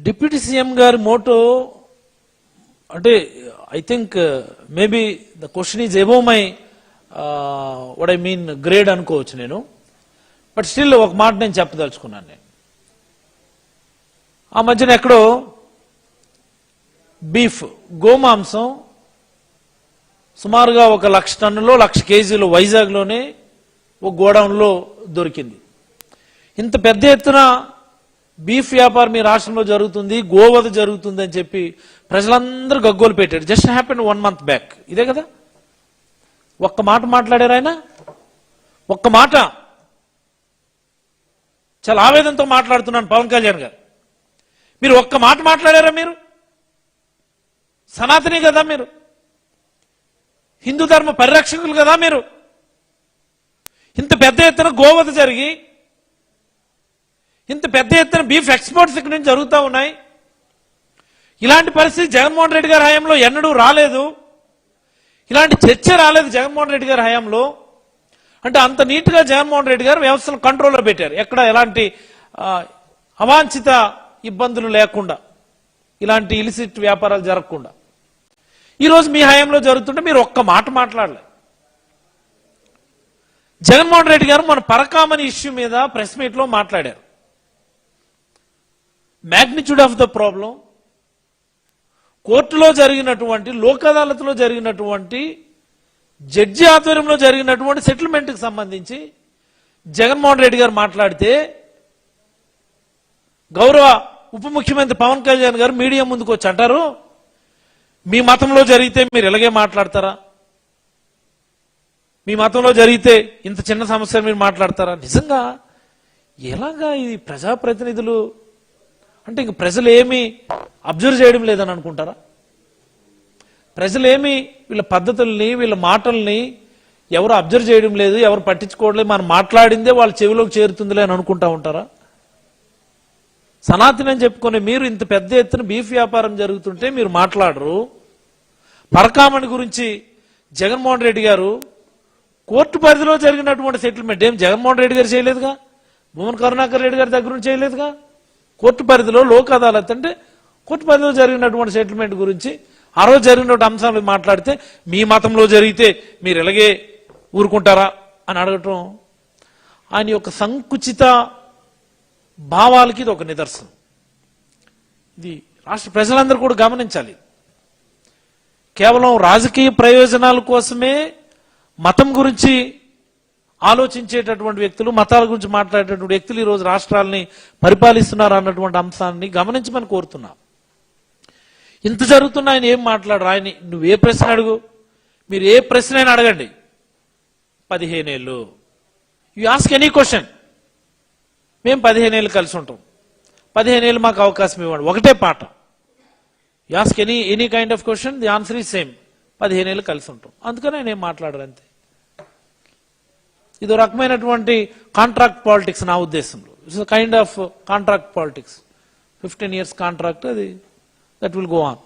Deputy CM గారి Moto అంటే I think maybe the question is above my what I mean grade అనుకోవచ్చు నేను. But still ఒక మాట నేను చెప్పదలుచుకున్నాను. నేను ఆ మధ్యన ఎక్కడో బీఫ్ గోమాంసం సుమారుగా 1,00,000 టన్నులో 1,00,000 కేజీలు వైజాగ్లోనే ఒక గోడౌన్లో దొరికింది. ఇంత పెద్ద ఎత్తున బీఫ్ వ్యాపారం మీ రాష్ట్రంలో జరుగుతుంది, గోవధ జరుగుతుంది అని చెప్పి ప్రజలందరూ గగ్గోలు పెట్టారు. Just happen 1 month back. ఇదే కదా, ఒక్క మాట మాట్లాడారు ఆయన. ఒక్క మాట, చాలా ఆవేదనతో మాట్లాడుతున్నాను పవన్ కళ్యాణ్ గారు. మీరు ఒక్క మాట మాట్లాడారా? మీరు సనాతని కదా, మీరు హిందూ ధర్మ పరిరక్షకులు కదా. మీరు ఇంత పెద్ద ఎత్తున గోవధ జరిగి ఇంత పెద్ద ఎత్తున బీఫ్ ఎక్స్పోర్ట్స్ ఇక్కడి నుంచి జరుగుతూ ఉన్నాయి. ఇలాంటి పరిస్థితి జగన్మోహన్ రెడ్డి గారి హయాంలో ఎన్నడూ రాలేదు. ఇలాంటి చర్చ రాలేదు జగన్మోహన్ రెడ్డి గారి హయాంలో. అంటే అంత నీట్గా జగన్మోహన్ రెడ్డి గారు వ్యవస్థను కంట్రోల్లో పెట్టారు. ఎక్కడ ఎలాంటి అవాంఛిత ఇబ్బందులు లేకుండా, ఇలాంటి ఇలిసిట్ వ్యాపారాలు జరగకుండా. ఈరోజు మీ హయాంలో జరుగుతుంటే మీరు ఒక్క మాట మాట్లాడలేదు. జగన్మోహన్ రెడ్డి గారు మన పరకామణి ఇష్యూ మీద ప్రెస్ మీట్లో మాట్లాడారు. మ్యాగ్నిట్యూడ్ ఆఫ్ ద ప్రాబ్లం, కోర్టులో జరిగినటువంటి, లోక్ అదాలత్లో జరిగినటువంటి, జడ్జి ఆధ్వర్యంలో జరిగినటువంటి సెటిల్మెంట్కి సంబంధించి జగన్మోహన్ రెడ్డి గారు మాట్లాడితే గౌరవ ఉప ముఖ్యమంత్రి పవన్ కళ్యాణ్ గారు మీడియా ముందుకు వచ్చి అంటారు, మీ మతంలో జరిగితే మీరు ఇలాగే మాట్లాడతారా? మీ మతంలో జరిగితే ఇంత చిన్న సమస్య మీరు మాట్లాడతారా? నిజంగా ఎలాగా ఇది ప్రజాప్రతినిధులు అంటే ఇంక ప్రజలు ఏమి అబ్జర్వ్ చేయడం లేదని అనుకుంటారా? ప్రజలేమి వీళ్ళ పద్ధతుల్ని, వీళ్ళ మాటల్ని ఎవరు అబ్జర్వ్ చేయడం లేదు, ఎవరు పట్టించుకోవట్లేదు, మనం మాట్లాడిందే వాళ్ళ చెవిలోకి చేరుతుందిలే అని అనుకుంటా ఉంటారా? సనాతని అని చెప్పుకునే మీరు ఇంత పెద్ద ఎత్తున బీఫ్ వ్యాపారం జరుగుతుంటే మీరు మాట్లాడరు. పరకామణి గురించి జగన్మోహన్ రెడ్డి గారు కోర్టు పరిధిలో జరిగినటువంటి సెటిల్మెంట్ ఏం జగన్మోహన్ రెడ్డి గారు చేయలేదుగా, భూమన కరుణాకర్ రెడ్డి గారి దగ్గర నుంచి చేయలేదుగా. కోర్టు పరిధిలో, లోక్ అదాలత్ అంటే కోర్టు పరిధిలో జరిగినటువంటి సెటిల్మెంట్ గురించి ఆ రోజు జరిగినటువంటి అంశాలు మాట్లాడితే మీ మతంలో జరిగితే మీరు ఎలాగే ఊరుకుంటారా అని అడగటం ఆయన యొక్క సంకుచిత భావాలకి ఇది ఒక నిదర్శనం. ఇది రాష్ట్ర ప్రజలందరూ కూడా గమనించాలి. కేవలం రాజకీయ ప్రయోజనాల కోసమే మతం గురించి ఆలోచించేటటువంటి వ్యక్తులు, మతాల గురించి మాట్లాడేటటువంటి వ్యక్తులు ఈరోజు రాష్ట్రాలని పరిపాలిస్తున్నారు అన్నటువంటి అంశాన్ని గమనించమని కోరుతున్నా. ఇంత జరుగుతున్నా ఆయన ఏం మాట్లాడరు. ఆయన నువ్వు ఏ ప్రశ్న అడుగు, మీరు ఏ ప్రశ్న అయినా అడగండి, 15 ఏళ్ళు యు ఆస్క్ ఎనీ క్వశ్చన్, మేము 15 ఏళ్ళు కలిసి ఉంటాం, 15 ఏళ్ళు మాకు అవకాశం ఇవ్వండి, ఒకటే పాట. You ask any kind of question, the answer is same, 15 ఏళ్ళు కలిసి ఉంటాం. అందుకని ఆయన ఏం మాట్లాడరు అంతే. ఇది రకమైనటువంటి కాంట్రాక్ట్ పాలిటిక్స్ నా ఉద్దేశంలో. It's kind of contract politics. 15 years contract, అది దట్ విల్ గో ఆన్.